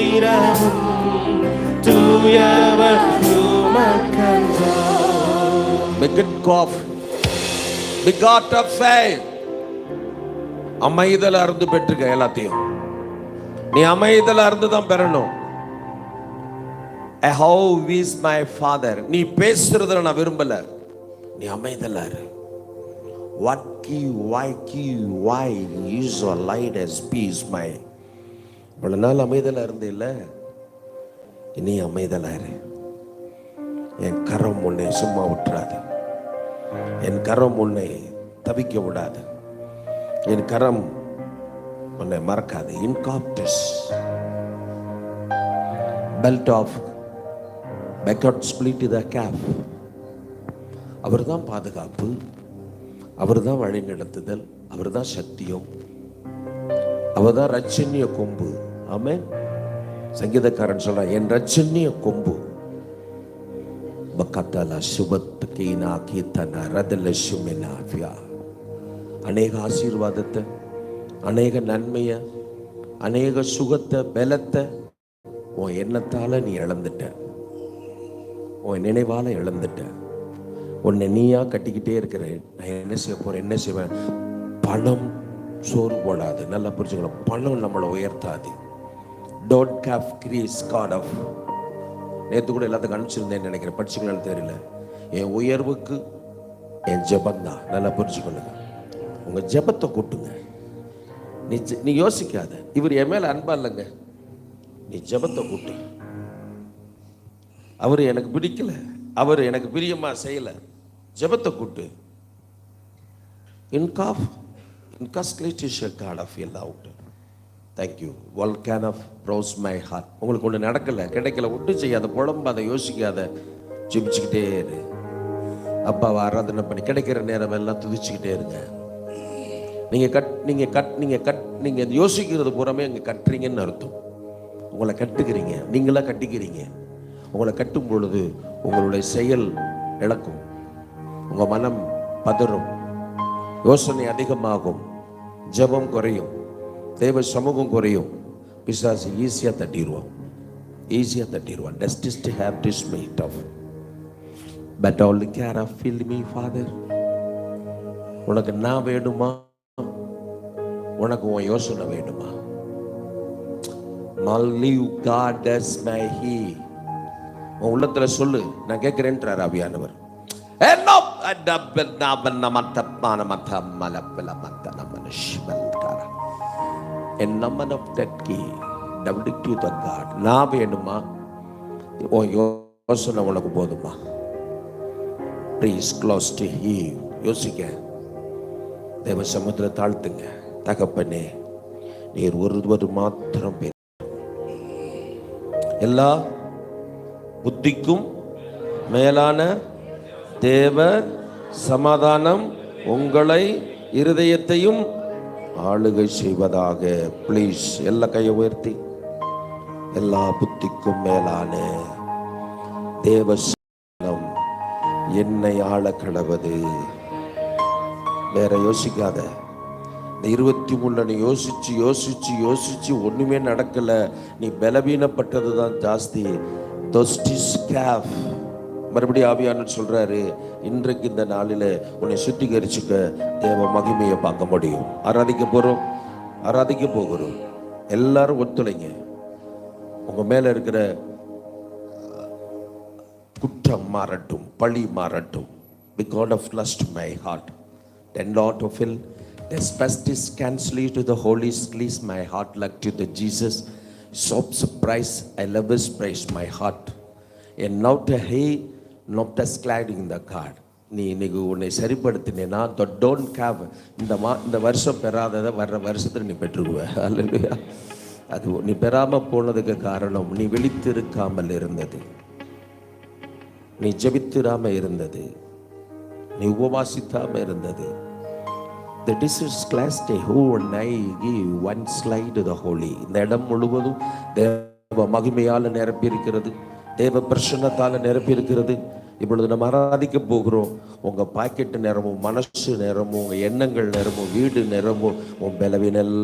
ஸ்தோத்திரமும் தூயவர் உமக்கன்றோ. Begin cough. Begot of faith. அமைதல் அருந்து பெற்றுக்க எல்லாத்தையும். நீ அமைதல் அருந்து தான் பெறணும். How is my father? நீ பேசுறதுல நான் விரும்பல. நீ அமைதலா இரு. What why is your light as peace my. இவ்வளவு நாள் அமைதலா இருந்து இல்ல, இனி அமைதலா இரு. என் கரம் உன்னை சும்மா விட்டுறாது. என் கரம் உன்னை தவிக்க விடாது. என் கரம் உன்னை மறக்காது. இன்காப்டஸ் belt of backward split the cap. அவர் தான் பாதுகாப்பு, அவர் தான் வழி நடத்துதல், அவர் தான் சத்தியம், அவர் தான் ரட்சணிய கொம்பு. ஆமென். சங்கீதக்காரன் சொல்றான், என் ரட்சணிய கொம்பு. பக்கத்தல சுபத் கீனா கீதன ரதல சுமினாஃபியா. அநேக ஆசீர்வாதத்தை, அநேக நன்மையை, அநேக சுகத்தை, பலத்தை உன் எண்ணத்தால நீ இழந்துட்ட. உன் நினைவால இழந்துட்ட. உன்னை நீயா கட்டிக்கிட்டே இருக்கிற. நான் என்ன செய்ய போறேன், என்ன செய்வேன். பணம் சோறு போடாது. நல்லா புரிஞ்சுக்கணும். பணம் நம்மளை உயர்த்தாது. Don't have grease got off. நேற்று கூட எல்லாத்துக்கும் அனுப்பிச்சிருந்தேன்னு நினைக்கிறேன், படிச்சுக்கலான்னு தெரியல. என் உயர்வுக்கு என் ஜெபம் தான். நல்லா புரிஞ்சுக்கொள்ளுங்க. உங்க ஜெபத்தை கூட்டுங்க. நீ யோசிக்காத, இவர் என் மேல அன்பா இல்லைங்க. நீ ஜெபத்தை கூட்டு. அவர் எனக்கு பிடிக்கல, அவர் எனக்கு பிரியமா செய்யல, ஜெபத்தை கூட்டு. Thank you. volcano of rose my heart. உங்களுக்கு ஒன்று நடக்கல, கிடைக்கல, ஒன்றும் செய்யாத, புலம்பாத, யோசிக்காத, ஜெபிச்சுக்கிட்டே இரு. அப்பாவை ஆராதனை பண்ணி கிடைக்கிற நேரம் எல்லாம் துதிச்சுக்கிட்டே இருங்க. நீங்க யோசிக்கிறது பூராமே அங்கே கட்டுறீங்கன்னு அர்த்தம். உங்களை கட்டுக்கிறீங்க, நீங்களா கட்டிக்கிறீங்க. உங்களை கட்டும் பொழுது உங்களுடைய செயல் இழக்கும், உங்க மனம் பதறும், யோசனை அதிகமாகும், ஜெபம் குறையும், தேவ சமூகம் குறையும். பிசாசு ஈஸியா தட்டிடுவான். Justice to have this made of, but all the care of fill me Father. உனக்கு நான் வேணுமா, உனக்கு உன் யோசனை வேணுமா? Live God as my he. உன் உள்ளத்துல சொல்லு, நான் கேட்கிறேன்றார் ஆவியானவர். நான் வேணுமா, உன் யோசனை உனக்கு போதுமா? Please close to him. யோசிக்க, தேவ சமுத்திர தாழ்த்துங்க. தகப்பனே, நீர் ஒருவர் மாத்திரம் பேர். எல்லா புத்திக்கும் மேலான தேவ சமாதானம் உங்களை இருதயத்தையும் ஆளுகை செய்வதாக. பிளீஸ் எல்லா கையை உயர்த்தி, எல்லா புத்திக்கும் மேலான தேவ சமாதானம் என்னை ஆள கடவது. வேற யோசிக்காத. இந்த 23 நீ யோசிச்சு யோசிச்சு யோசிச்சு ஒண்ணுமே நடக்கல. நீ பலவீனப்பட்டது தான் ஜாஸ்தி. மறுபடியும் ஆவியானவர் சொல்றாரு, இன்றைக்கு இந்த நாளில உன்னை சுத்திகரிச்சுக்க தேவ மகிமையை பார்க்க முடியும். ஆராதிக்க போகிறோம். எல்லாரும் ஒத்துழைங்க. உங்க மேல இருக்கிற குற்றம் மாறட்டும், பழி மாறட்டும். Because of lust my heart, then Lord to fill asbestos cancel to the holy squeeze my heart like to the Jesus soap surprise I love his praise my heart and now to hey not the sliding the card. நீ இன்னைக்கு உன்னை சரிப்படுத்தினேன்னா don't have இந்த வருஷம் பெறாததை வர்ற வருஷத்துல நீ பெற்றுக்குவ. அல்லேலூயா. அது நீ பெறாம போனதுக்கு காரணம் நீ விழித்திருக்காமல் இருந்தது, நீ ஜெபித்திராம இருந்தது, நீ உபவாசித்தாம இருந்தது. The disease class day who and I give one slide to the holy. இந்த இடம் முழுவதும் தேவ மகிமையால நிரப்பி இருக்கிறது, தேவ பிரசன்னத்தால நிரப்பி இருக்கிறது. இப்பொழுது நம்ம ஆராதிக்க போகிறோம். உங்க பாக்கெட் நிறமும், மனசு நிறமும், உங்க எண்ணங்கள் நிறமும், வீடு நிறமும், உன் பலவீனல்